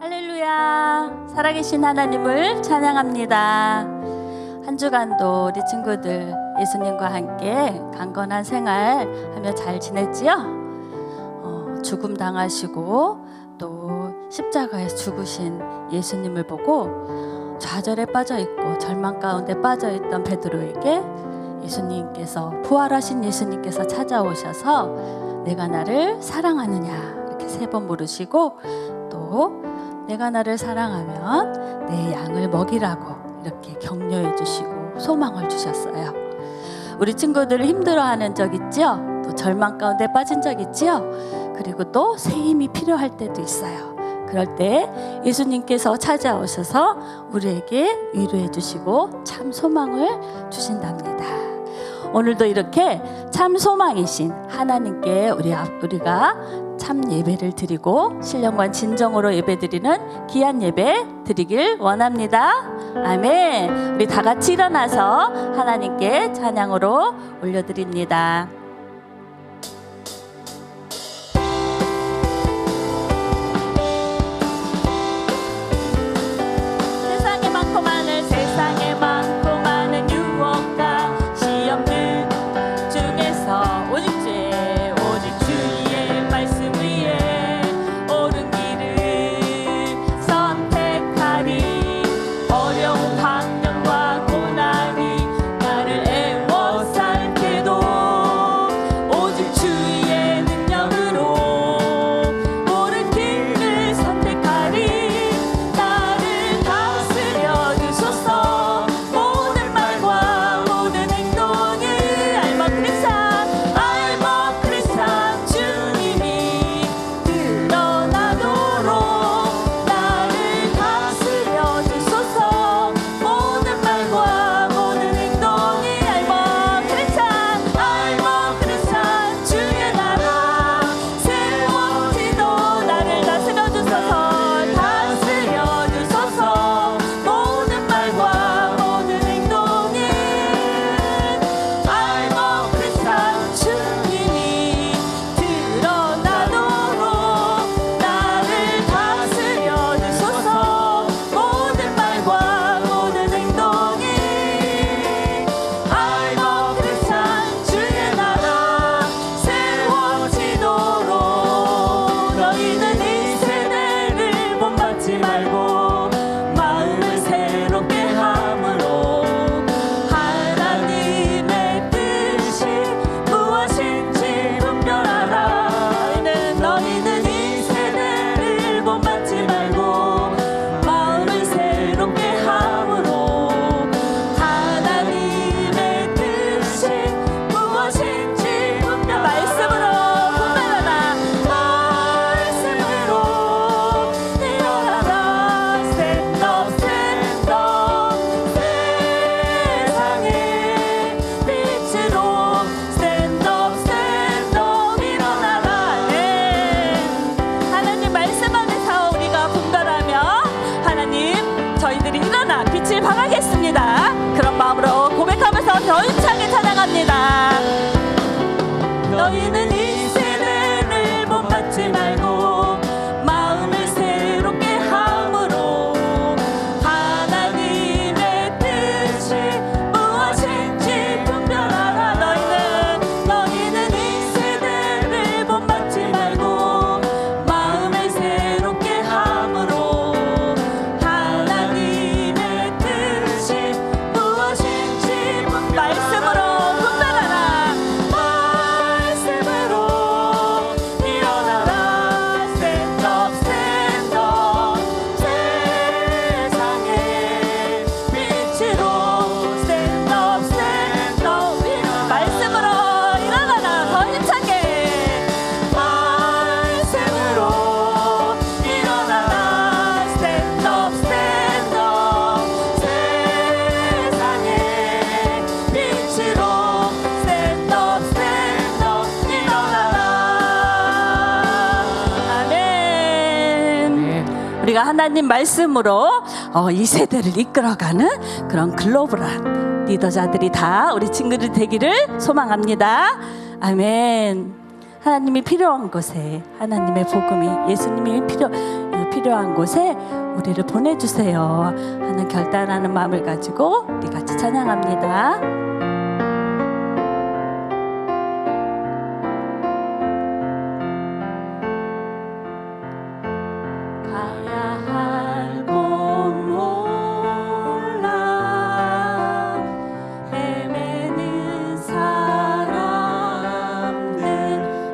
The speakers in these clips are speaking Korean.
할렐루야. 살아계신 하나님을 찬양합니다. 한 주간도 우리 친구들 예수님과 함께 강건한 생활하며 잘 지냈지요? 죽음 당하시고 또 십자가에서 죽으신 예수님을 보고 좌절에 빠져있고 절망 가운데 빠져있던 베드로에게 예수님께서, 부활하신 예수님께서 찾아오셔서 내가 나를 사랑하느냐 이렇게 3번 물으시고, 또 내가 나를 사랑하면 내 양을 먹이라고 이렇게 격려해 주시고 소망을 주셨어요. 우리 친구들 힘들어하는 적 있죠? 또 절망 가운데 빠진 적 있죠? 그리고 또 새 힘이 필요할 때도 있어요. 그럴 때 예수님께서 찾아오셔서 우리에게 위로해 주시고 참 소망을 주신답니다. 오늘도 이렇게 참 소망이신 하나님께 우리가 참 예배를 드리고 신령과 진정으로 예배드리는 귀한 예배 드리길 원합니다. 아멘. 우리 다 같이 일어나서 하나님께 찬양으로 올려드립니다. 세상에 많고 많은 유혹과 시험들 중에서 오직 주의 말씀 위에 옳은 길을 선택하리. 어려운 환경과 고난이 나를 애워싸게도 오직 주의 능력으로 옳은 길을 선택하리. 나를 다스려 주소서. 모든 말과 모든 행동을 알먹그리사 주님이 드러나도록 나를 다스려 주소서. 모든 말과 모든 행동이 알먹그리사 주의 나라 세워지도 나를 다스려 주소서. 다스려 주소서. 모든 말과 모든 행동이 알먹그리사 주님이 드러나도록 나를 다스려 주소서. 모든 말과 모든 행동이 알먹그리사 주의 나라 세워지도록. 너희는 이 세대를 본받지 말고 마음을 새롭게 함으로 하나님의 뜻이 무엇인지 분별하라. 너희는 이 세대를 본받지 말고 마음을 새롭게 함으로 하나님의 뜻이 무엇인지 분별. 말씀으로 분별하라. 말씀으로 일어나라. Stand up, stand up. 세상의 빛으로 Stand up, stand up. 일어나라. 하나님 말씀 안에서 우리가 분별하며 하나님 저희들이 일어나 빛을 발하겠습니다. 그런 마음으로 고백하면서 더 힘차게 찬양합니다. 너희는 이 세대를 본받지 말고 마음을 새롭게 함으로 하나님의 뜻이 무엇인지 분별하라. 너희는 이 세대를 본받지 말고 마음을 새롭게 함으로 하나님의 뜻이 무엇인지 말씀으로 분별하라. 말씀으로 일어나라. Stand up, stand up. 세상의 빛으로 Stand up, stand up. 말씀으로 일어나라. 더 힘차게. 말씀으로 일어나라. Stand up, stand up. 세상의 빛으로 Stand up, stand up. 일어나라. 아멘. 우리가 하나님 말씀으로 이 세대를 이끌어가는 그런 글로벌한 리더자들이 다 우리 친구들 되기를 소망합니다. 아멘. 하나님이 필요한 곳에 하나님의 복음이, 예수님이 필요 필요한 곳에 우리를 보내주세요 하는 결단하는 마음을 가지고 우리 같이 찬양합니다. 가야 할 곳 몰라 헤매는 사람들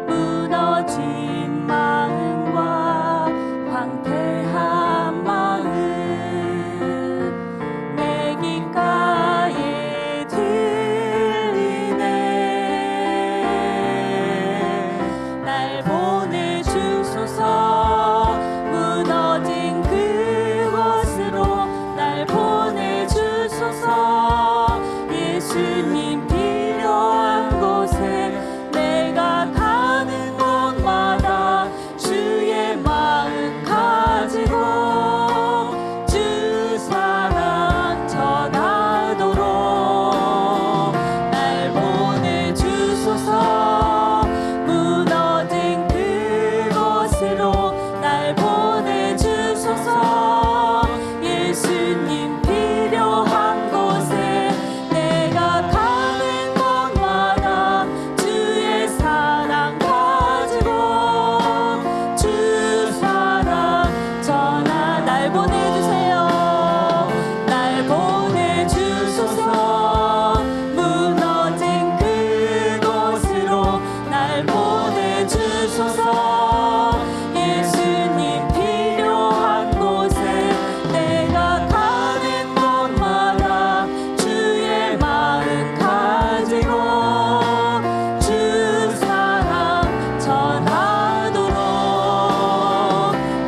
무너진 마음과 황폐한 마음 내 귓가에 들리네 날 보내주소서 무너진 그곳으로 날 보내주소서 예수님 필요한 곳에 내가 가는 곳마다 주의 마음 가지고 주 사랑 전하도록 날 보내주소서 무너진 그곳으로 날 보내주소서 예수님 필요한 곳에 내가 가는 곳마다 주의 사랑 가지고 주 사랑 전하 날 보내주세요 날 보내주소서 무너진 그곳으로 날 보내주소서 예수님 필요한 곳에 내가 가는 곳마다 주의 마음 가지고 주 사랑 전하도록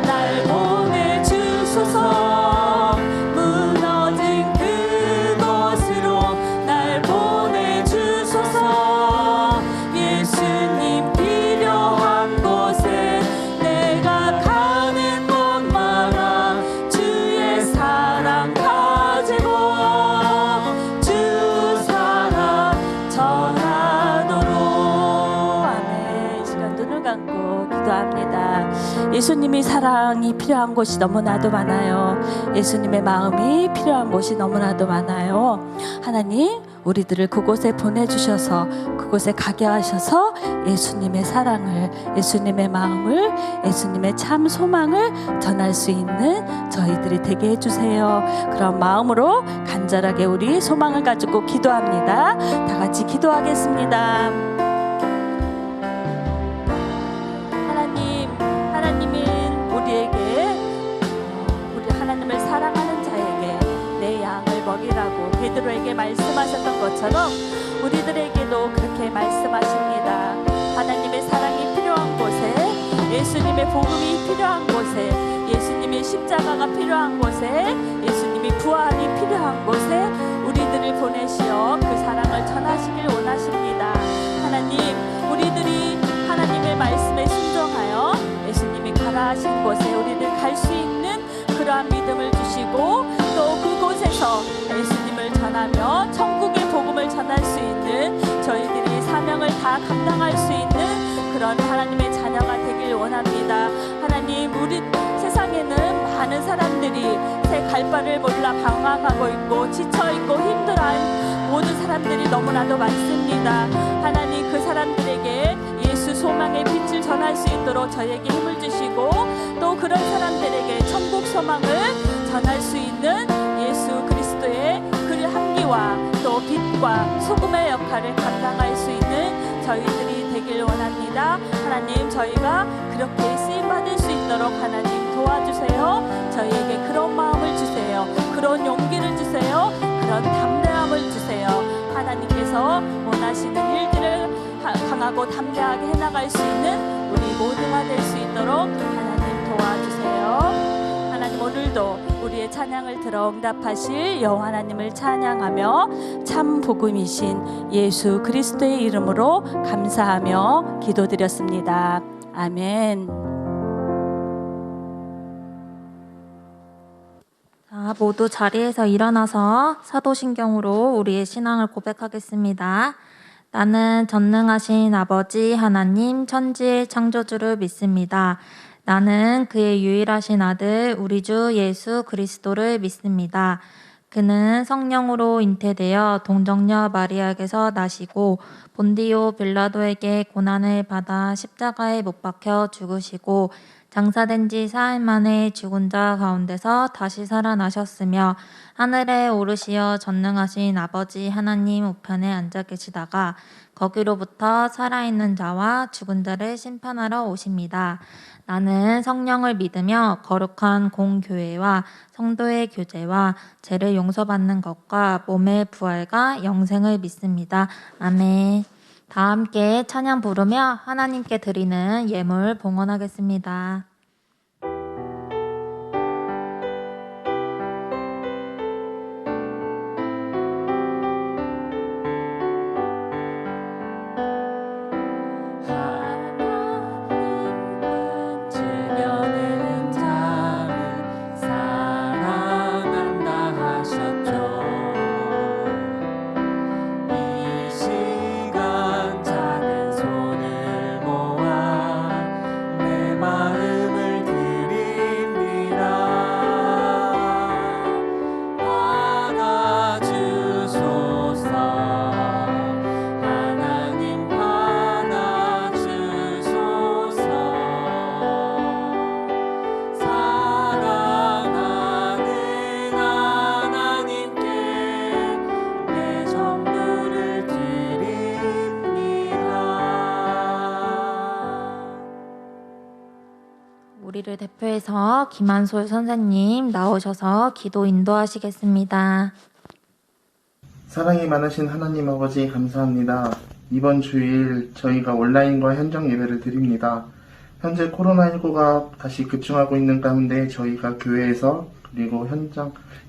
날 보내주소서 무너진 그곳으로 날 보내주소서 예수님 필요한 곳에 내가 가는 곳마다 주의 사랑 가지고 주 사랑 전하도록 아멘. 이 시간 눈을 감고 기도합니다. 예수님이 사랑이 필요한 곳이 너무나도 많아요. 예수님의 마음이 필요한 곳이 너무나도 많아요. 하나님 우리들을 그곳에 보내주셔서 그곳에 가게 하셔서 예수님의 사랑을 예수님의 마음을 예수님의 참 소망을 전할 수 있는 저희들이 되게 해주세요. 그런 마음으로 간절하게 우리 소망을 가지고 기도합니다. 다 같이 기도하겠습니다. 하나님은 우리에게 우리 하나님을 사랑하는 자에게 내 양을 먹이라고 베드로에게 말씀하셨던 것처럼 우리들에게도 그렇게 말씀하십니다. 하나님의 사랑이 필요한 곳에 예수님의 복음이 필요한 곳에 예수님의 십자가가 필요한 곳에 예수님이 부활이 필요한 곳에 우리들을 보내시어 그 사랑을 전하시길 원하십니다. 하나님 우리들이 하나님의 말씀에 순종하여 예수님이 가라 하신 곳에 우리들 갈 수 있는 그러한 믿음을 주시고 또 그곳에서 예수님을 전하며 천국의 복음을 전할 수 있는 저희들이 사명을 다 감당할 수 있는 그런 하나님의 자녀가 되길 원합니다. 하나님 우리 세상에는 많은 사람들이 새 갈 바를 몰라 방황하고 있고 지쳐있고 힘들어한 모든 사람들이 너무나도 많습니다. 하나님 그 사람들에게 예수 소망의 빛을 전할 수 있도록 저에게 힘을 주시고 또 그런 사람들에게 천국 소망을 전할 수 있는 예수 그리스도의 그 향기와 또 빛과 소금의 역할을 감당할 수 있는 저희들이 되길 원합니다. 하나님 저희가 그렇게 쓰임받을 수 있도록 하나님 도와주세요. 저희에게 그런 마음을 주세요. 그런 용기를 주세요. 그런 담대함을 주세요. 하나님께서 원하시는 일들을 강하고 담대하게 해나갈 수 있는 우리 모두가 될 수 있도록 하나님 도와주세요. 하나님 오늘도 우리의 찬양을 들어 응답하실 여호와 하나님을 찬양하며 참 복음이신 예수 그리스도의 이름으로 감사하며 기도드렸습니다. 아멘. 자, 모두 자리에서 일어나서 사도신경으로 우리의 신앙을 고백하겠습니다. 나는 전능하신 아버지 하나님 천지의 창조주를 믿습니다. 나는 그의 유일하신 아들 우리 주 예수 그리스도를 믿습니다. 그는 성령으로 잉태되어 동정녀 마리아에게서 나시고 본디오 빌라도에게 고난을 받아 십자가에 못 박혀 죽으시고 장사된 지 사흘 만에 죽은 자 가운데서 다시 살아나셨으며 하늘에 오르시어 전능하신 아버지 하나님 우편에 앉아 계시다가 거기로부터 살아있는 자와 죽은 자를 심판하러 오십니다. 나는 성령을 믿으며 거룩한 공교회와 성도의 교제와 죄를 용서받는 것과 몸의 부활과 영생을 믿습니다. 아멘. 다 함께 찬양 부르며 하나님께 드리는 예물 봉헌하겠습니다. 하나님은 질려내는 자를 사랑한다 하셨죠. 이 시간 작은 손을 모아 내 마음을 드립니다. 받아주소서. 하나님 받아주소서. 사랑하는 하나님께 내 전부를 드립니다. 우리를 대표해서 김한솔 선생님 나오셔서 기도 인도하시겠습니다. 사랑이 많으신 하나님 아버지 감사합니다. 이번 주일 저희가 온라인과 현장 예배를 드립니다. 현재 코로나19가 다시 급증하고 있는 가운데 저희가 교회에서 그리고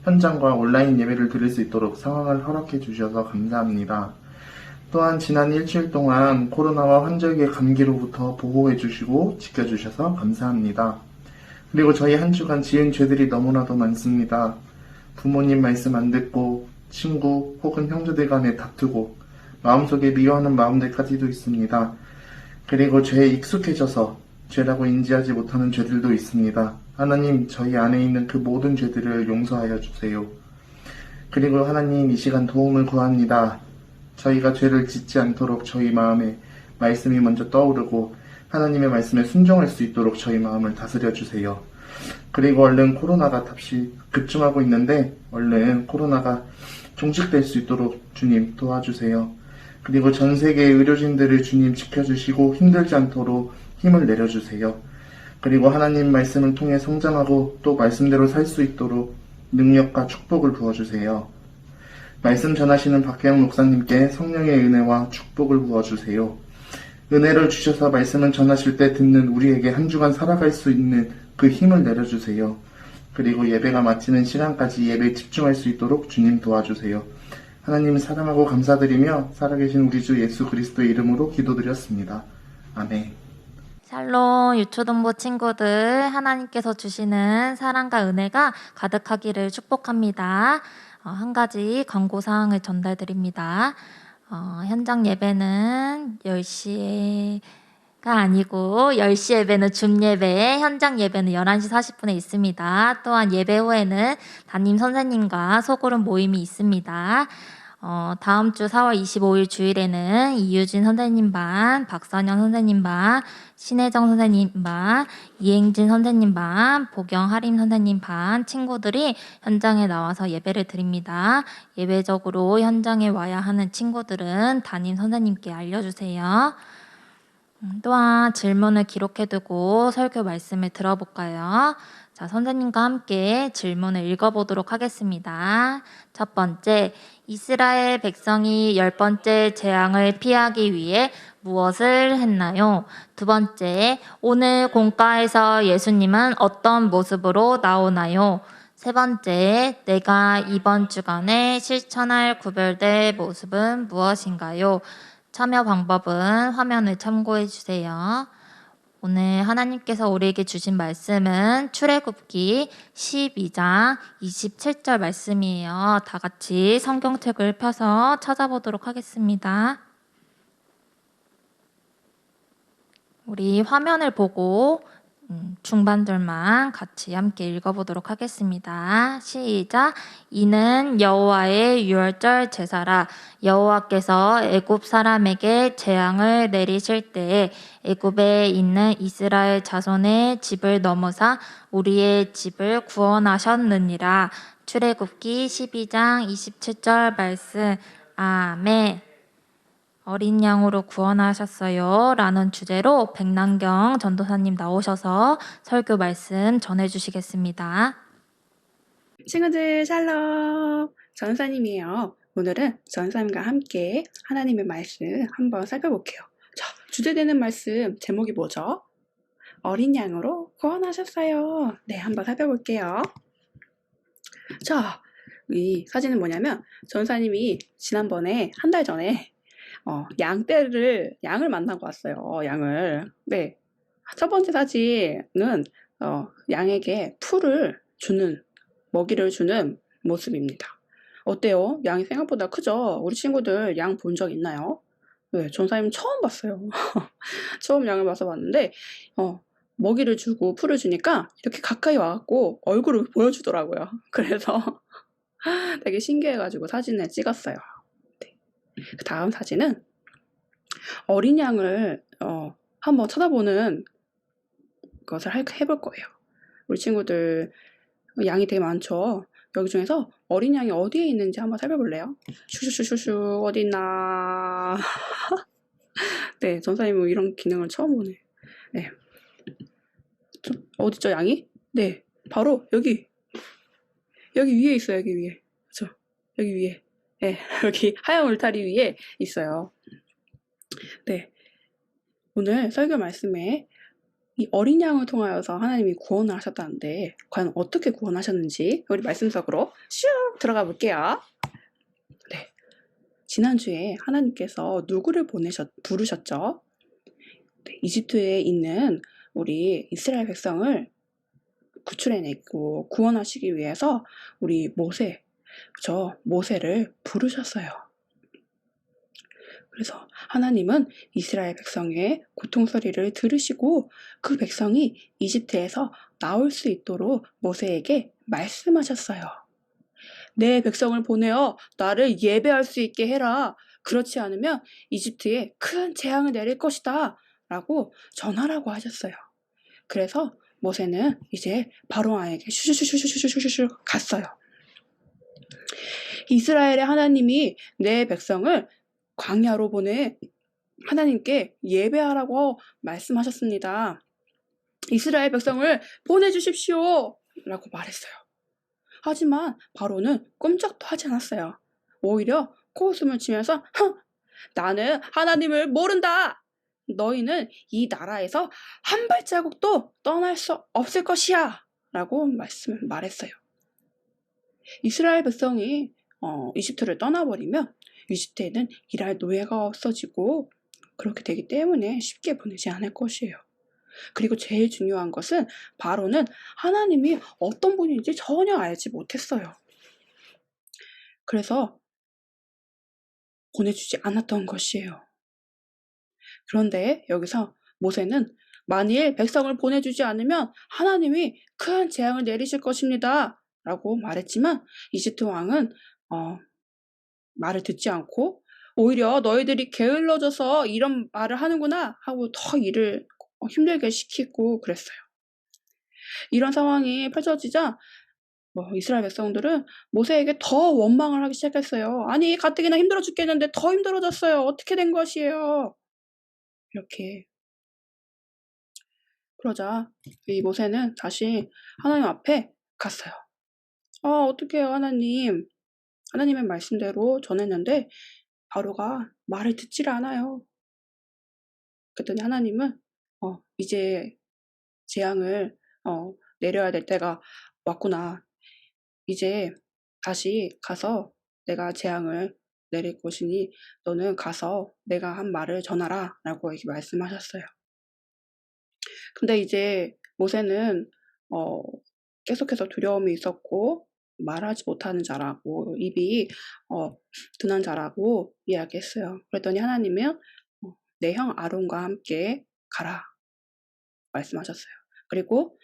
현장과 온라인 예배를 드릴 수 있도록 상황을 허락해 주셔서 감사합니다. 또한 지난 일주일 동안 코로나와 환절기 감기로부터 보호해 주시고 지켜주셔서 감사합니다. 그리고 저희 한 주간 지은 죄들이 너무나도 많습니다. 부모님 말씀 안 듣고 친구 혹은 형제들 간에 다투고 마음속에 미워하는 마음들까지도 있습니다. 그리고 죄에 익숙해져서 죄라고 인지하지 못하는 죄들도 있습니다. 하나님, 저희 안에 있는 그 모든 죄들을 용서하여 주세요. 그리고 하나님, 이 시간 도움을 구합니다. 저희가 죄를 짓지 않도록 저희 마음에 말씀이 먼저 떠오르고 하나님의 말씀에 순종할 수 있도록 저희 마음을 다스려 주세요. 그리고 얼른 코로나가 다시 급증하고 있는데 얼른 코로나가 종식될 수 있도록 주님 도와주세요. 그리고 전 세계 의료진들을 주님 지켜주시고 힘들지 않도록 힘을 내려주세요. 그리고 하나님 말씀을 통해 성장하고 또 말씀대로 살 수 있도록 능력과 축복을 부어주세요. 말씀 전하시는 박혜영 목사님께 성령의 은혜와 축복을 부어주세요. 은혜를 주셔서 말씀을 전하실 때 듣는 우리에게 한 주간 살아갈 수 있는 그 힘을 내려주세요. 그리고 예배가 마치는 시간까지 예배에 집중할 수 있도록 주님 도와주세요. 하나님 사랑하고 감사드리며 살아계신 우리 주 예수 그리스도의 이름으로 기도드렸습니다. 아멘. 샬롬 유초동부 친구들, 하나님께서 주시는 사랑과 은혜가 가득하기를 축복합니다. 한 가지 광고사항을 전달드립니다. 현장 예배는 10시가 아니고 10시 예배는 줌 예배, 현장 예배는 11시 40분에 있습니다. 또한 예배 후에는 담임 선생님과 소그룹 모임이 있습니다. 다음 주 4월 25일 주일에는 이유진 선생님 반, 박선영 선생님 반, 신혜정 선생님 반, 이행진 선생님 반, 보경하림 선생님 반 친구들이 현장에 나와서 예배를 드립니다. 예배적으로 현장에 와야 하는 친구들은 담임 선생님께 알려주세요. 또한 질문을 기록해두고 설교 말씀을 들어볼까요? 자, 선생님과 함께 질문을 읽어보도록 하겠습니다. 첫 번째, 이스라엘 백성이 10번째 재앙을 피하기 위해 무엇을 했나요? 두 번째, 오늘 공과에서 예수님은 어떤 모습으로 나오나요? 세 번째, 내가 이번 주간에 실천할 구별될 모습은 무엇인가요? 참여 방법은 화면을 참고해 주세요. 오늘 하나님께서 우리에게 주신 말씀은 출애굽기 12장 27절 말씀이에요. 다 같이 성경책을 펴서 찾아보도록 하겠습니다. 우리 화면을 보고 중반절만 같이 함께 읽어보도록 하겠습니다. 시작. 이는 여호와의 유월절 제사라. 여호와께서 애굽 사람에게 재앙을 내리실 때에 애굽에 있는 이스라엘 자손의 집을 넘어사 우리의 집을 구원하셨느니라. 출애굽기 12장 27절 말씀. 아멘. 어린 양으로 구원하셨어요 라는 주제로 백남경 전도사님 나오셔서 설교 말씀 전해주시겠습니다. 친구들 샬롬, 전사님이에요. 오늘은 전사님과 함께 하나님의 말씀 한번 살펴볼게요. 자, 주제되는 말씀 제목이 뭐죠? 어린 양으로 구원하셨어요. 네, 한번 살펴볼게요. 자, 이 사진은 뭐냐면 전사님이 지난번에 한 달 전에 양을 만나고 왔어요. 양을. 네. 첫 번째 사진은 양에게 풀을 주는, 먹이를 주는 모습입니다. 어때요? 양이 생각보다 크죠? 우리 친구들 양 본 적 있나요? 네, 전사님 처음 봤어요. 처음 양을 봐서 봤는데, 먹이를 주고 풀을 주니까 이렇게 가까이 와갖고 얼굴을 보여주더라고요. 그래서 되게 신기해가지고 사진을 찍었어요. 네. 그 다음 사진은 어린 양을 한번 쳐다보는 것을 해볼 거예요. 우리 친구들 양이 되게 많죠. 여기 중에서 어린 양이 어디에 있는지 한번 살펴볼래요? 슈슈슈슈슈 어디 있나? 네, 전사님은 이런 기능을 처음 보네. 네, 어딨죠 양이? 네, 바로 여기 위에 있어요. 여기 위에. 그렇죠? 여기 위에. 네, 여기 하얀 울타리 위에 있어요. 네, 오늘 설교 말씀에 이 어린 양을 통하여서 하나님이 구원을 하셨다는데 과연 어떻게 구원하셨는지 우리 말씀 속으로 슉 들어가 볼게요. 네, 지난주에 하나님께서 누구를 부르셨죠? 네, 이집트에 있는 우리 이스라엘 백성을 구출해내고 구원하시기 위해서 우리 모세를 부르셨어요. 그래서 하나님은 이스라엘 백성의 고통소리를 들으시고 그 백성이 이집트에서 나올 수 있도록 모세에게 말씀하셨어요. 내 백성을 보내어 나를 예배할 수 있게 해라. 그렇지 않으면 이집트에 큰 재앙을 내릴 것이다. 라고 전하라고 하셨어요. 그래서 모세는 이제 바로왕에게 슈슈슈슈슈슈슈슈 갔어요. 이스라엘의 하나님이 내 백성을 광야로 보내 하나님께 예배하라고 말씀하셨습니다. 이스라엘 백성을 보내주십시오 라고 말했어요. 하지만 바로는 꼼짝도 하지 않았어요. 오히려 코웃음을 치면서 나는 하나님을 모른다. 너희는 이 나라에서 한 발자국도 떠날 수 없을 것이야 라고 말했어요. 이스라엘 백성이 이집트를 떠나버리면 이집트에는 일할 노예가 없어지고 그렇게 되기 때문에 쉽게 보내지 않을 것이에요. 그리고 제일 중요한 것은 바로는 하나님이 어떤 분인지 전혀 알지 못했어요. 그래서 보내주지 않았던 것이에요. 그런데 여기서 모세는 만일 백성을 보내주지 않으면 하나님이 큰 재앙을 내리실 것입니다 라고 말했지만 이집트 왕은 말을 듣지 않고 오히려 너희들이 게을러져서 이런 말을 하는구나 하고 더 일을 힘들게 시키고 그랬어요. 이런 상황이 펼쳐지자 이스라엘 백성들은 모세에게 더 원망을 하기 시작했어요. 아니 가뜩이나 힘들어 죽겠는데 더 힘들어졌어요. 어떻게 된 것이에요? 이렇게 그러자 이 모세는 다시 하나님 앞에 갔어요. 어떡해요 하나님. 하나님의 말씀대로 전했는데 바로가 말을 듣질 않아요. 그랬더니 하나님은 이제 재앙을 내려야 될 때가 왔구나. 이제 다시 가서 내가 재앙을 내릴 것이니 너는 가서 내가 한 말을 전하라 라고 이렇게 말씀하셨어요. 근데 이제 모세는 계속해서 두려움이 있었고 말하지 못하는 자라고 입이 둔한 자라고 이야기했어요. 그랬더니 하나님은 내 형 아론과 함께 가라 말씀하셨어요. 그리고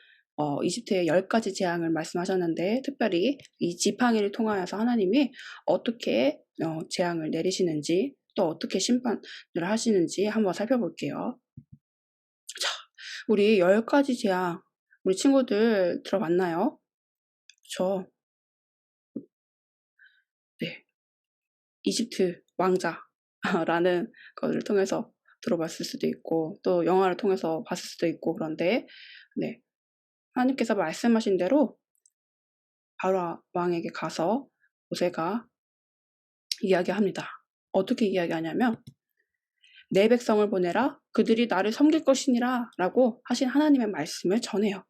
이집트의 10가지 재앙을 말씀하셨는데 특별히 이 지팡이를 통하여서 하나님이 어떻게 재앙을 내리시는지 또 어떻게 심판을 하시는지 한번 살펴볼게요. 자, 우리 10가지 재앙 우리 친구들 들어봤나요? 그쵸? 네. 이집트 왕자라는 것을 통해서 들어봤을 수도 있고 또 영화를 통해서 봤을 수도 있고 그런데 네. 하나님께서 말씀하신 대로 바로 왕에게 가서 모세가 이야기합니다. 어떻게 이야기하냐면 내 백성을 보내라 그들이 나를 섬길 것이니라 라고 하신 하나님의 말씀을 전해요.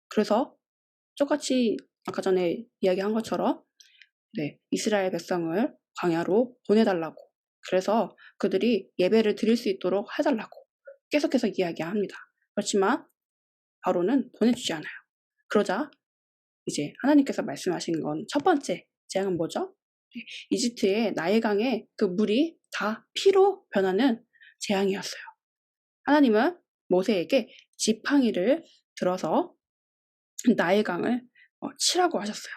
그래서 똑같이 아까 전에 이야기한 것처럼 네, 이스라엘 백성을 광야로 보내달라고 그래서 그들이 예배를 드릴 수 있도록 해달라고 계속해서 이야기합니다. 그렇지만 바로는 보내주지 않아요. 그러자 이제 하나님께서 말씀하신 건 첫 번째 재앙은 뭐죠? 이집트의 나일강에 그 물이 다 피로 변하는 재앙이었어요. 하나님은 모세에게 지팡이를 들어서 나일강을 치라고 하셨어요.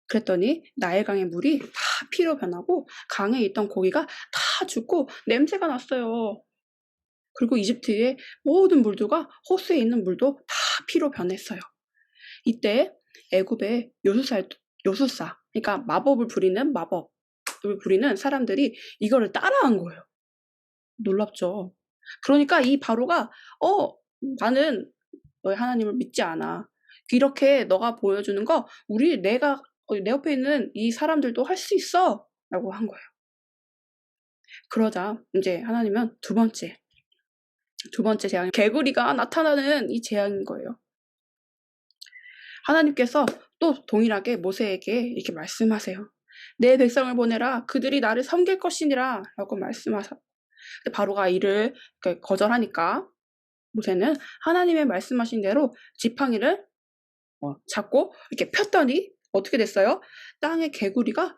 그랬더니 나일강의 물이 다 피로 변하고 강에 있던 고기가 다 죽고 냄새가 났어요. 그리고 이집트의 모든 물들과 호수에 있는 물도 다 피로 변했어요. 이때 애굽의 요술사, 그러니까 마법을 부리는 사람들이 이거를 따라한 거예요. 놀랍죠. 그러니까 이 바로가 나는 너의 하나님을 믿지 않아. 이렇게 너가 보여주는 거 내가 내 옆에 있는 이 사람들도 할 수 있어 라고 한 거예요. 그러자 이제 하나님은 두 번째 재앙 개구리가 나타나는 이 재앙인 거예요. 하나님께서 또 동일하게 모세에게 이렇게 말씀하세요. 내 백성을 보내라 그들이 나를 섬길 것이니라 라고 말씀하셔. 바로가 이를 거절하니까 모세는 하나님의 말씀하신 대로 지팡이를 잡고 이렇게 폈더니 어떻게 됐어요? 땅에 개구리가 쫙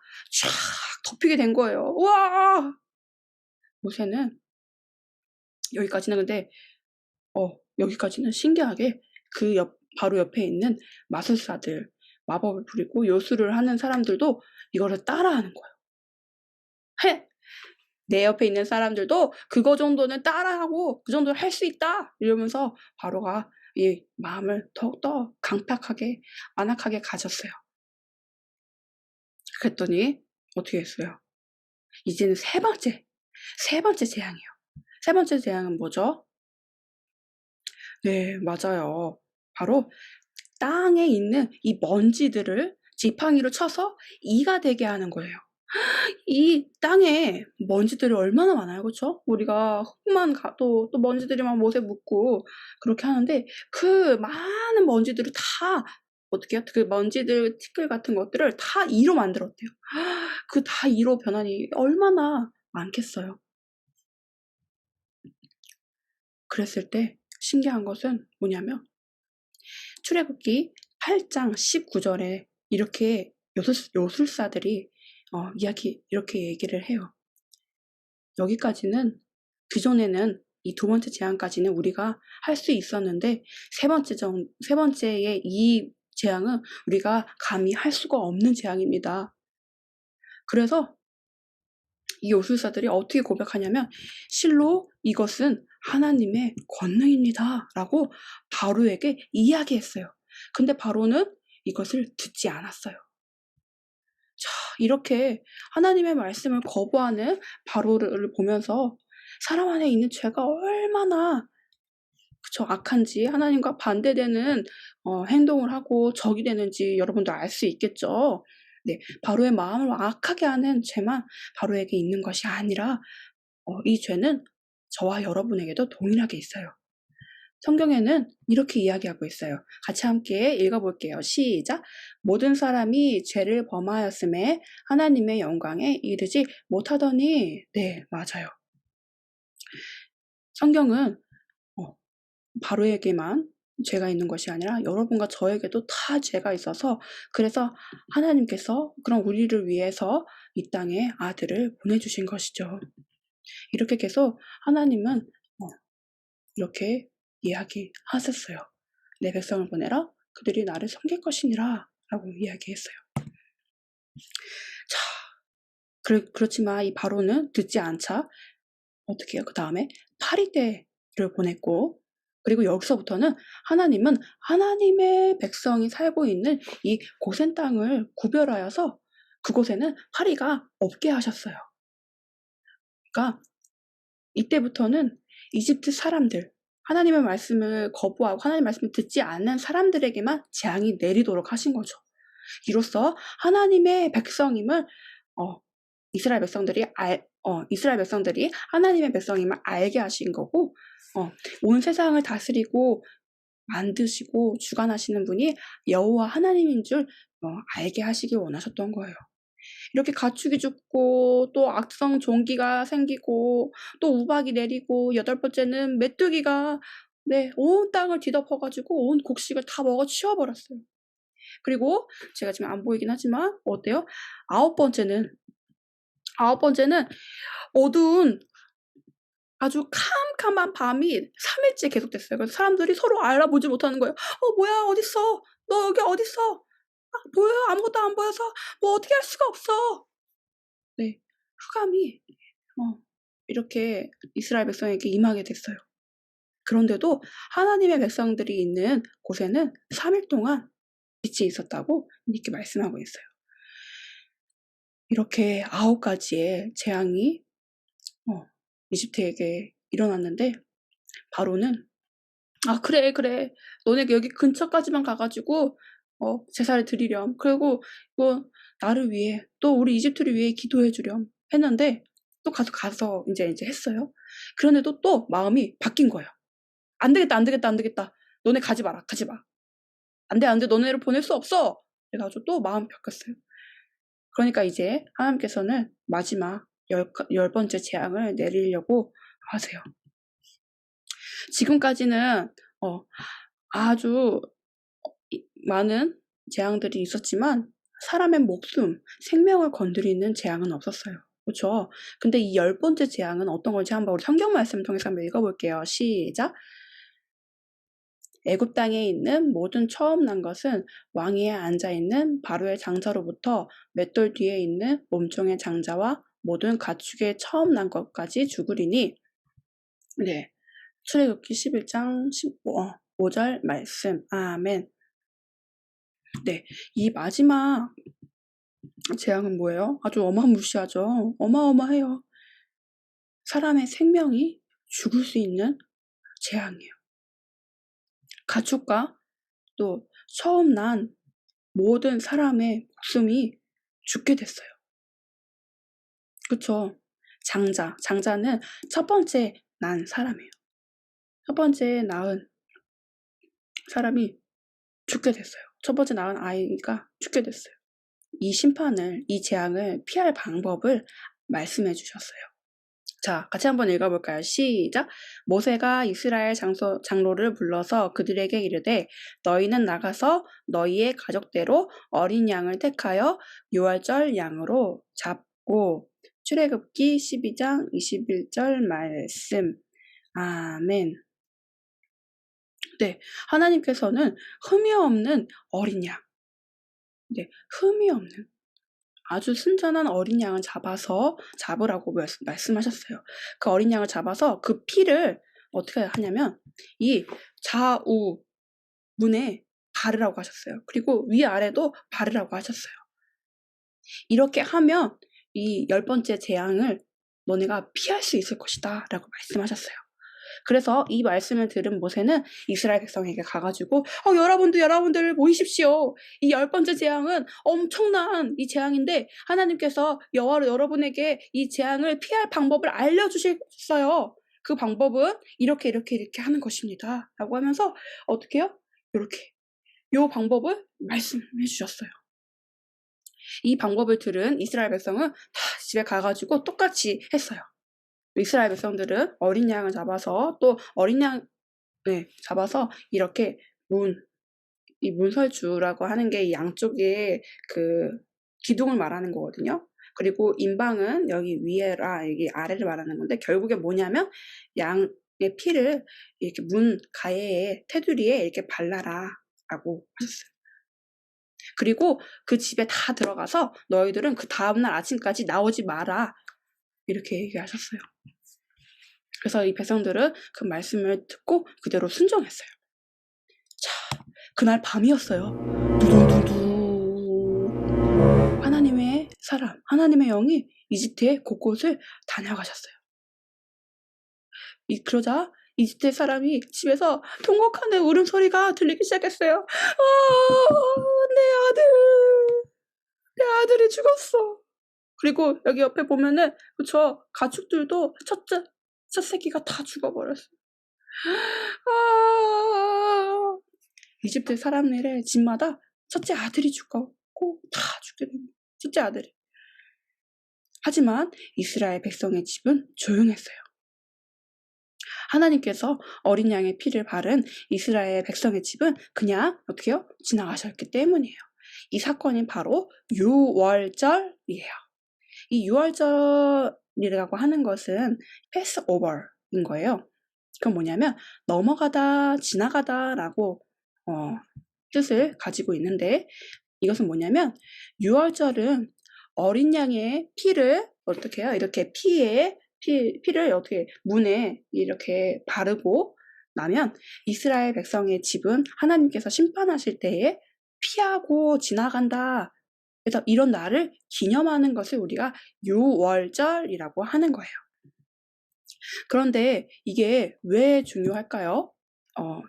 덮이게 된 거예요. 우와! 모세는 여기까지는 근데 여기까지는 신기하게 바로 옆에 있는 마술사들, 마법을 부리고 요술을 하는 사람들도 이거를 따라하는 거예요. 내 옆에 있는 사람들도 그거 정도는 따라하고 그 정도는 할 수 있다 이러면서 바로가 이 마음을 더욱더 강팍하게 안악하게 가졌어요. 그랬더니 어떻게 했어요? 이제는 세 번째 재앙이에요. 세 번째 재앙은 뭐죠? 네, 맞아요. 바로 땅에 있는 이 먼지들을 지팡이로 쳐서 이가 되게 하는 거예요. 이 땅에 먼지들이 얼마나 많아요, 그렇죠? 우리가 흙만 가도 또 먼지들이 막 못에 묻고 그렇게 하는데 그 많은 먼지들을 다 어떻게 해요? 그 먼지들 티끌 같은 것들을 다 이로 만들었대요. 그 다 이로 변하니 얼마나 많겠어요. 그랬을 때 신기한 것은 뭐냐면 출애굽기 8장 19절에 이렇게 요술사들이 이렇게 얘기를 해요. 여기까지는 그전에는 이 두 번째 재앙까지는 우리가 할 수 있었는데 세 번째의 이 재앙은 우리가 감히 할 수가 없는 재앙입니다. 그래서 이 요술사들이 어떻게 고백하냐면 실로 이것은 하나님의 권능입니다 라고 바로에게 이야기했어요. 근데 바로는 이것을 듣지 않았어요. 자, 이렇게 하나님의 말씀을 거부하는 바로를 보면서 사람 안에 있는 죄가 얼마나 악한지 하나님과 반대되는 행동을 하고 적이 되는지 여러분도 알 수 있겠죠. 네, 바로의 마음을 악하게 하는 죄만 바로에게 있는 것이 아니라 이 죄는 저와 여러분에게도 동일하게 있어요. 성경에는 이렇게 이야기하고 있어요. 같이 함께 읽어볼게요. 시작! 모든 사람이 죄를 범하였음에 하나님의 영광에 이르지 못하더니 네, 맞아요. 성경은 바로에게만 죄가 있는 것이 아니라 여러분과 저에게도 다 죄가 있어서 그래서 하나님께서 그런 우리를 위해서 이 땅에 아들을 보내주신 것이죠. 이렇게 계속 하나님은 이렇게 이야기하셨어요. 내 백성을 보내라. 그들이 나를 섬길 것이니라. 라고 이야기했어요. 자, 그렇지만 이 바로는 듣지 않자 어떻게 해요? 그 다음에 파리떼를 보냈고, 그리고 여기서부터는 하나님은 하나님의 백성이 살고 있는 이 고센 땅을 구별하여서 그곳에는 파리가 없게 하셨어요. 그러니까 이때부터는 이집트 사람들, 하나님의 말씀을 거부하고 하나님의 말씀을 듣지 않는 사람들에게만 재앙이 내리도록 하신 거죠. 이로써 하나님의 백성임을 이스라엘 백성들이 하나님의 백성임을 알게 하신 거고, 온 세상을 다스리고 만드시고 주관하시는 분이 여호와 하나님인 줄 알게 하시기 원하셨던 거예요. 이렇게 가축이 죽고 또 악성 종기가 생기고 또 우박이 내리고 8번째는 메뚜기가 온 땅을 뒤덮어가지고 온 곡식을 다 먹어 치워버렸어요. 그리고 제가 지금 안 보이긴 하지만 어때요? 9번째는 어두운 아주 캄캄한 밤이 3일째 계속됐어요. 그래서 사람들이 서로 알아보지 못하는 거예요. 뭐야, 어딨어? 너 여기 어딨어? 보여요? 아무것도 안 보여서 뭐 어떻게 할 수가 없어. 흑암이 이렇게 이스라엘 백성에게 임하게 됐어요. 그런데도 하나님의 백성들이 있는 곳에는 3일 동안 빛이 있었다고 이렇게 말씀하고 있어요. 이렇게 9가지의 재앙이 이집트에게 일어났는데 바로는 그래 너네 여기 근처까지만 가가지고 제사를 드리렴. 그리고 나를 위해 또 우리 이집트를 위해 기도해 주렴 했는데 또 가서 이제 했어요. 그런데도 또 마음이 바뀐 거예요. 안 되겠다. 너네 가지 마. 안 돼. 너네를 보낼 수 없어. 그래가지고 또 마음이 바뀌었어요. 그러니까 이제 하나님께서는 마지막 10번째 재앙을 내리려고 하세요. 지금까지는 아주 많은 재앙들이 있었지만 사람의 목숨, 생명을 건드리는 재앙은 없었어요. 그렇죠? 근데 이 10번째 재앙은 어떤 건지 한번 우리 성경 말씀을 통해서 한번 읽어볼게요. 시작! 애굽 땅에 있는 모든 처음 난 것은 왕위에 앉아있는 바로의 장자로부터 맷돌 뒤에 있는 몸종의 장자와 모든 가축의 처음 난 것까지 죽으리니. 출애굽기 11장 15절 말씀. 아멘. 이 마지막 재앙은 뭐예요? 아주 어마무시하죠. 어마어마해요. 사람의 생명이 죽을 수 있는 재앙이에요. 가축과 또 처음 난 모든 사람의 목숨이 죽게 됐어요. 그쵸? 장자는 첫 번째 난 사람이에요. 첫 번째 낳은 사람이 죽게 됐어요. 첫 번째 낳은 아이가 죽게 됐어요. 이 재앙을 피할 방법을 말씀해 주셨어요. 자, 같이 한번 읽어볼까요? 시작! 모세가 이스라엘 장로를 불러서 그들에게 이르되 너희는 나가서 너희의 가족대로 어린 양을 택하여 유월절 양으로 잡고. 출애굽기 12장 21절 말씀. 아멘. 하나님께서는 흠이 없는 어린 양, 흠이 없는 아주 순전한 어린 양을 잡으라고 말씀하셨어요. 그 어린 양을 잡아서 그 피를 어떻게 하냐면 이 좌우 문에 바르라고 하셨어요. 그리고 위아래도 바르라고 하셨어요. 이렇게 하면 이 10번째 재앙을 너네가 피할 수 있을 것이다 라고 말씀하셨어요. 그래서 이 말씀을 들은 모세는 이스라엘 백성에게 가가지고 여러분들 모이십시오. 이 10번째 재앙은 엄청난 이 재앙인데 하나님께서 여러분에게 이 재앙을 피할 방법을 알려주셨어요. 그 방법은 이렇게 하는 것입니다 라고 하면서 어떻게 해요? 이렇게 요 방법을 말씀해 주셨어요. 이 방법을 들은 이스라엘 백성은 다 집에 가가지고 똑같이 했어요. 이스라엘 백성들은 어린 양을 잡아서 또 어린 양 잡아서 이렇게 이 문설주라고 하는 게 양쪽에 그 기둥을 말하는 거거든요. 그리고 임방은 여기 위에라 여기 아래를 말하는 건데 결국에 뭐냐면 피를 이렇게 문 가해에 테두리에 이렇게 발라라 라고 하셨어요. 그리고 그 집에 다 들어가서 너희들은 그 다음날 아침까지 나오지 마라 이렇게 얘기하셨어요. 그래서 이 백성들은 그 말씀을 듣고 그대로 순종했어요. 자, 그날 밤이었어요. 두두두두. 하나님의 사람, 하나님의 영이 이집트의 곳곳을 다녀가셨어요. 그러자 이집트 사람이 집에서 통곡하는 울음소리가 들리기 시작했어요. 내 아들이 죽었어. 그리고 여기 옆에 보면은 저 가축들도 첫 새끼가 다 죽어버렸어요. 이집트 사람들의 집마다 첫째 아들이 죽었고 다 죽게 됩니다. 첫째 아들이. 하지만 이스라엘 백성의 집은 조용했어요. 하나님께서 어린 양의 피를 바른 이스라엘 백성의 집은 그냥 어떻게요? 지나가셨기 때문이에요. 이 사건이 바로 유월절이에요. 이 유월절이라고 하는 것은 패스오버인 거예요. 그건 뭐냐면 넘어가다, 지나가다라고 뜻을 가지고 있는데 이것은 뭐냐면 유월절은 어린 양의 피를 어떻게 해요? 이렇게 피를 어떻게 문에 이렇게 바르고 나면 이스라엘 백성의 집은 하나님께서 심판하실 때에 피하고 지나간다. 그래서 이런 날을 기념하는 것을 우리가 유월절이라고 하는 거예요. 그런데 이게 왜 중요할까요?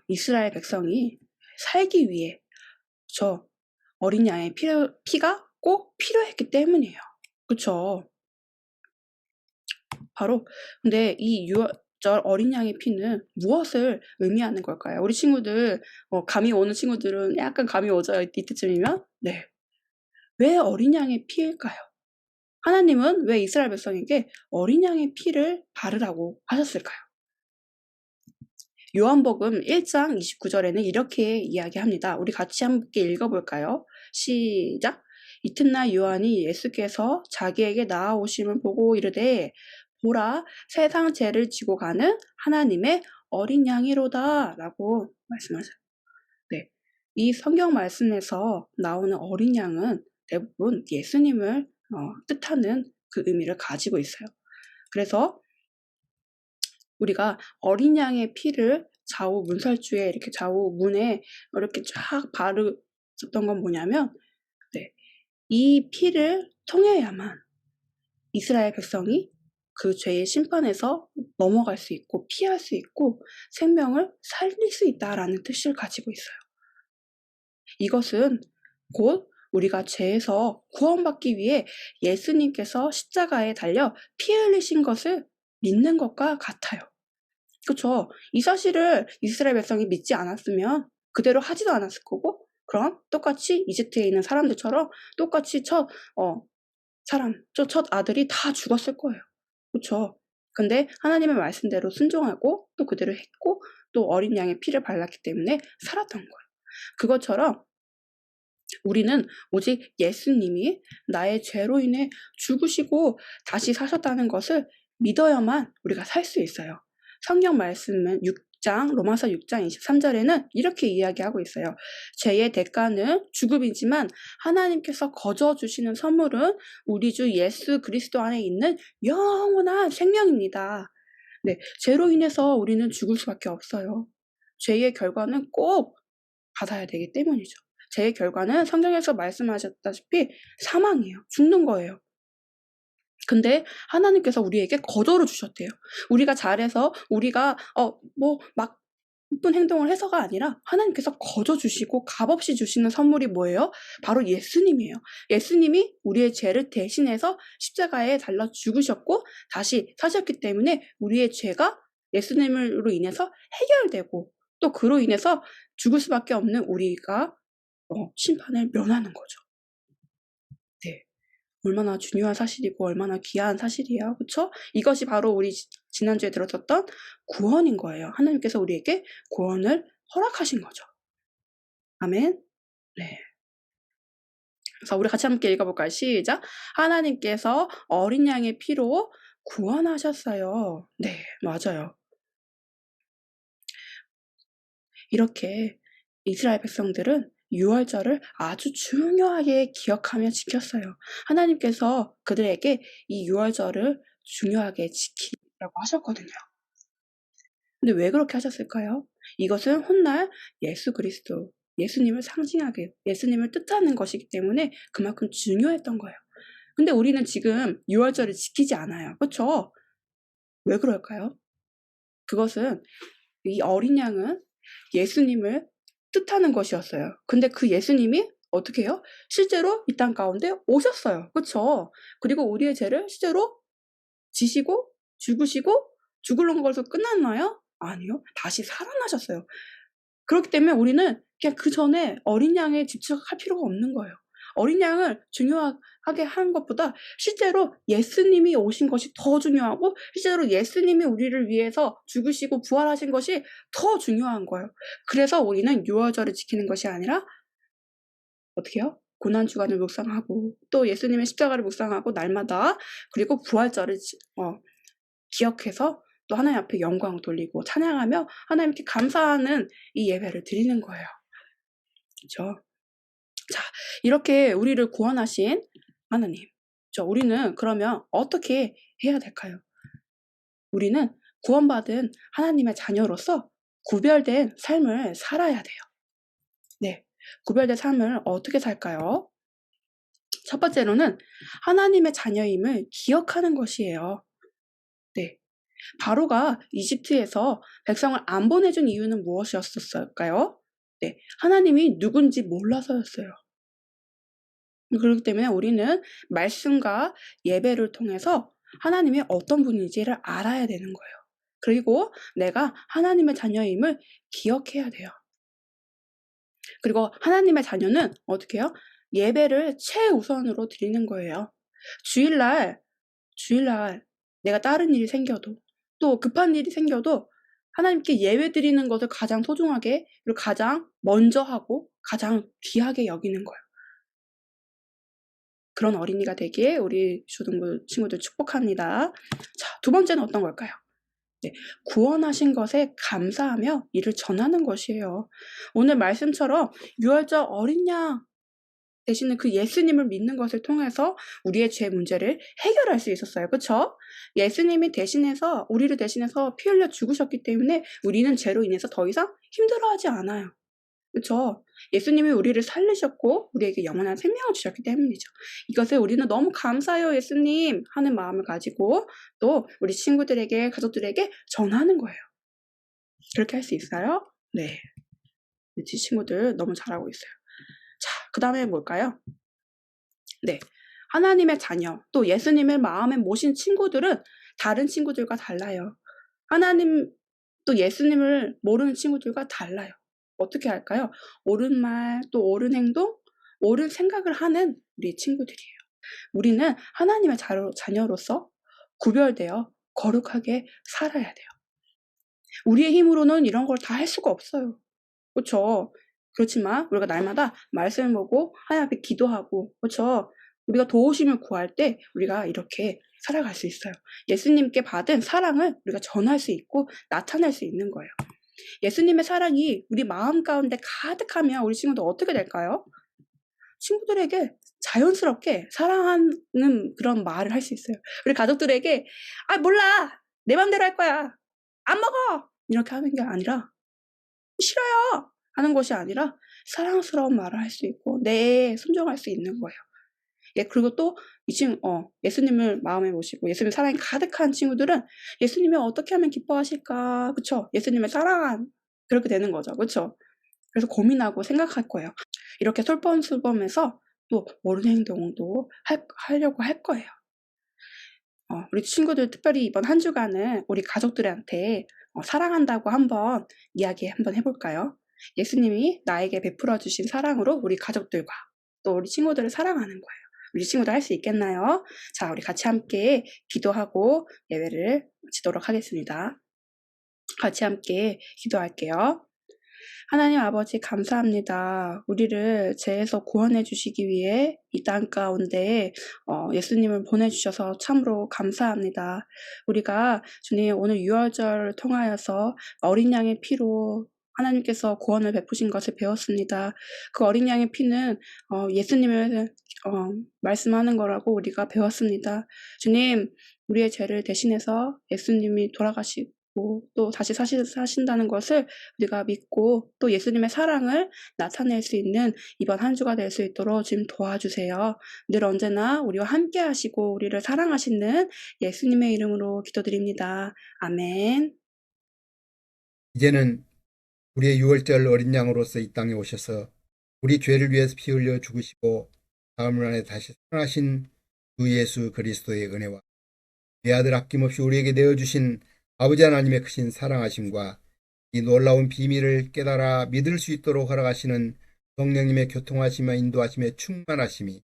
이스라엘 백성이 살기 위해 저 어린 양의 피가 꼭 필요했기 때문이에요. 그렇죠? 바로 근데 이 유월절 어린 양의 피는 무엇을 의미하는 걸까요? 우리 친구들 감이 오는 친구들은 약간 감이 오죠? 이때쯤이면? 네. 왜 어린 양의 피일까요? 하나님은 왜 이스라엘 백성에게 어린 양의 피를 바르라고 하셨을까요? 요한복음 1장 29절에는 이렇게 이야기합니다. 우리 같이 함께 읽어볼까요? 시작! 이튿날 요한이 예수께서 자기에게 나아오심을 보고 이르되 보라 세상 죄를 지고 가는 하나님의 어린 양이로다 라고 말씀하세요. 네, 이 성경 말씀에서 나오는 어린 양은 대부분 예수님을 뜻하는 그 의미를 가지고 있어요. 그래서 우리가 어린 양의 피를 좌우 문설주에 이렇게 좌우 문에 이렇게 쫙 바르셨던 건 뭐냐면 이 피를 통해야만 이스라엘 백성이 그 죄의 심판에서 넘어갈 수 있고 피할 수 있고 생명을 살릴 수 있다라는 뜻을 가지고 있어요. 이것은 곧 우리가 죄에서 구원받기 위해 예수님께서 십자가에 달려 피 흘리신 것을 믿는 것과 같아요. 그렇죠? 이 사실을 이스라엘 백성이 믿지 않았으면 그대로 하지도 않았을 거고 그럼 똑같이 이집트에 있는 사람들처럼 똑같이 첫 아들이 다 죽었을 거예요. 그렇죠? 근데 하나님의 말씀대로 순종하고 또 그대로 했고 또 어린 양의 피를 발랐기 때문에 살았던 거예요. 그것처럼 우리는 오직 예수님이 나의 죄로 인해 죽으시고 다시 사셨다는 것을 믿어야만 우리가 살 수 있어요. 성경 말씀은 로마서 6장 23절에는 이렇게 이야기하고 있어요. 죄의 대가는 죽음이지만 하나님께서 거저 주시는 선물은 우리 주 예수 그리스도 안에 있는 영원한 생명입니다. 네, 죄로 인해서 우리는 죽을 수밖에 없어요. 죄의 결과는 꼭 받아야 되기 때문이죠. 죄의 결과는 성경에서 말씀하셨다시피 사망이에요. 죽는 거예요. 근데 하나님께서 우리에게 거저를 주셨대요. 우리가 잘해서 우리가 막 나쁜 행동을 해서가 아니라 하나님께서 거저 주시고 값없이 주시는 선물이 뭐예요? 바로 예수님이에요. 예수님이 우리의 죄를 대신해서 십자가에 달려 죽으셨고 다시 사셨기 때문에 우리의 죄가 예수님으로 인해서 해결되고 또 그로 인해서 죽을 수밖에 없는 우리가 심판을 면하는 거죠. 네. 얼마나 중요한 사실이고 얼마나 귀한 사실이에요. 그렇죠? 이것이 바로 우리 지난주에 들었었던 구원인 거예요. 하나님께서 우리에게 구원을 허락하신 거죠. 아멘. 네. 그래서 우리 같이 함께 읽어볼까요? 시작. 하나님께서 어린 양의 피로 구원하셨어요. 네, 맞아요. 이렇게 이스라엘 백성들은 유월절을 아주 중요하게 기억하며 지켰어요. 하나님께서 그들에게 이 유월절을 중요하게 지키라고 하셨거든요. 근데 왜 그렇게 하셨을까요? 이것은 훗날 예수 그리스도, 예수님을 상징하게, 예수님을 뜻하는 것이기 때문에 그만큼 중요했던 거예요. 근데 우리는 지금 유월절을 지키지 않아요. 그렇죠? 왜 그럴까요? 그것은 이 어린 양은 예수님을 뜻하는 것이었어요. 근데 그 예수님이 어떻게 해요? 실제로 이 땅 가운데 오셨어요. 그렇죠? 그리고 우리의 죄를 실제로 지시고 죽으시고 죽으는 것으로 끝났나요? 아니요. 다시 살아나셨어요. 그렇기 때문에 우리는 그냥 그 전에 어린 양에 집착할 필요가 없는 거예요. 어린 양을 중요하게 하는 것보다 실제로 예수님이 오신 것이 더 중요하고 실제로 예수님이 우리를 위해서 죽으시고 부활하신 것이 더 중요한 거예요. 그래서 우리는 유월절을 지키는 것이 아니라 어떻게 해요? 고난주간을 묵상하고 또 예수님의 십자가를 묵상하고 날마다 그리고 부활절을 기억해서 또 하나님 앞에 영광을 돌리고 찬양하며 하나님께 감사하는 이 예배를 드리는 거예요. 그렇죠? 자, 이렇게 우리를 구원하신 하나님. 우리는 그러면 어떻게 해야 될까요? 우리는 구원받은 하나님의 자녀로서 구별된 삶을 살아야 돼요. 네. 구별된 삶을 어떻게 살까요? 첫 번째로는 하나님의 자녀임을 기억하는 것이에요. 네. 바로가 이집트에서 백성을 안 보내준 이유는 무엇이었을까요? 네. 하나님이 누군지 몰라서였어요. 그렇기 때문에 우리는 말씀과 예배를 통해서 하나님이 어떤 분인지를 알아야 되는 거예요. 그리고 내가 하나님의 자녀임을 기억해야 돼요. 그리고 하나님의 자녀는 어떻게 해요? 예배를 최우선으로 드리는 거예요. 주일날 내가 다른 일이 생겨도 또 급한 일이 생겨도 하나님께 예배 드리는 것을 가장 소중하게 그리고 가장 먼저 하고 가장 귀하게 여기는 거예요. 그런 어린이가 되기에 우리 초등부 친구들 축복합니다. 자, 두 번째는 어떤 걸까요? 네, 구원하신 것에 감사하며 이를 전하는 것이에요. 오늘 말씀처럼 유월절 어린 양 대신에 그 예수님을 믿는 것을 통해서 우리의 죄 문제를 해결할 수 있었어요. 그렇죠? 예수님이 우리를 대신해서 피 흘려 죽으셨기 때문에 우리는 죄로 인해서 더 이상 힘들어하지 않아요. 그렇죠? 예수님이 우리를 살리셨고 우리에게 영원한 생명을 주셨기 때문이죠. 이것을 우리는 너무 감사해요 예수님 하는 마음을 가지고 또 우리 친구들에게 가족들에게 전하는 거예요. 그렇게 할 수 있어요? 네. 우리 친구들 너무 잘하고 있어요. 자, 그 다음에 뭘까요? 네. 하나님의 자녀 또 예수님을 마음에 모신 친구들은 다른 친구들과 달라요. 하나님 또 예수님을 모르는 친구들과 달라요. 어떻게 할까요? 옳은 말, 또 옳은 행동, 옳은 생각을 하는 우리 친구들이에요. 우리는 하나님의 자녀로서 구별되어 거룩하게 살아야 돼요. 우리의 힘으로는 이런 걸 다 할 수가 없어요. 그렇죠? 그렇지만 우리가 날마다 말씀을 보고 하나님 앞에 기도하고 그렇죠? 우리가 도우심을 구할 때 우리가 이렇게 살아갈 수 있어요. 예수님께 받은 사랑을 우리가 전할 수 있고 나타낼 수 있는 거예요. 예수님의 사랑이 우리 마음 가운데 가득하면 우리 친구들 어떻게 될까요? 친구들에게 자연스럽게 사랑하는 그런 말을 할 수 있어요. 우리 가족들에게 몰라 내 맘대로 할 거야 안 먹어 이렇게 하는 게 아니라 싫어요 하는 것이 아니라 사랑스러운 말을 할 수 있고 네 순종할 수 있는 거예요. 예, 그리고 또 이 친구 예수님을 마음에 모시고 예수님 사랑이 가득한 친구들은 예수님이 어떻게 하면 기뻐하실까, 그렇죠? 예수님의 사랑 그렇게 되는 거죠, 그렇죠? 그래서 고민하고 생각할 거예요. 이렇게 솔선수범해서 또 옳은 행동도 하려고 할 거예요. 우리 친구들 특별히 이번 한 주간은 우리 가족들한테 사랑한다고 한번 이야기 한번 해볼까요? 예수님이 나에게 베풀어 주신 사랑으로 우리 가족들과 또 우리 친구들을 사랑하는 거예요. 우리 친구들 할 수 있겠나요? 자, 우리 같이 함께 기도하고 예배를 마치도록 하겠습니다. 같이 함께 기도할게요. 하나님 아버지 감사합니다. 우리를 죄에서 구원해 주시기 위해 이 땅 가운데 예수님을 보내주셔서 참으로 감사합니다. 우리가 주님 오늘 유월절을 통하여서 어린 양의 피로 하나님께서 구원을 베푸신 것을 배웠습니다. 그 어린 양의 피는 예수님을 말씀하는 거라고 우리가 배웠습니다. 주님, 우리의 죄를 대신해서 예수님이 돌아가시고 또 다시 사신다는 것을 우리가 믿고 또 예수님의 사랑을 나타낼 수 있는 이번 한 주가 될 수 있도록 주님 도와주세요. 늘 언제나 우리와 함께 하시고 우리를 사랑하시는 예수님의 이름으로 기도드립니다. 아멘. 이제는 우리의 유월절 어린 양으로서 이 땅에 오셔서 우리 죄를 위해서 피 흘려 죽으시고 다음 날에 다시 살아나신 주 예수 그리스도의 은혜와 내 아들 아낌없이 우리에게 내어주신 아버지 하나님의 크신 사랑하심과 이 놀라운 비밀을 깨달아 믿을 수 있도록 허락하시는 성령님의 교통하심과 인도하심에 충만하심이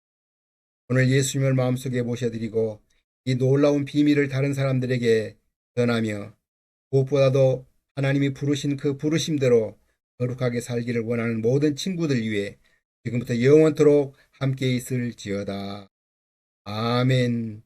오늘 예수님을 마음속에 모셔드리고 이 놀라운 비밀을 다른 사람들에게 전하며 무엇보다도 하나님이 부르신 그 부르심대로 거룩하게 살기를 원하는 모든 친구들 위해 지금부터 영원토록 함께 있을지어다. 아멘.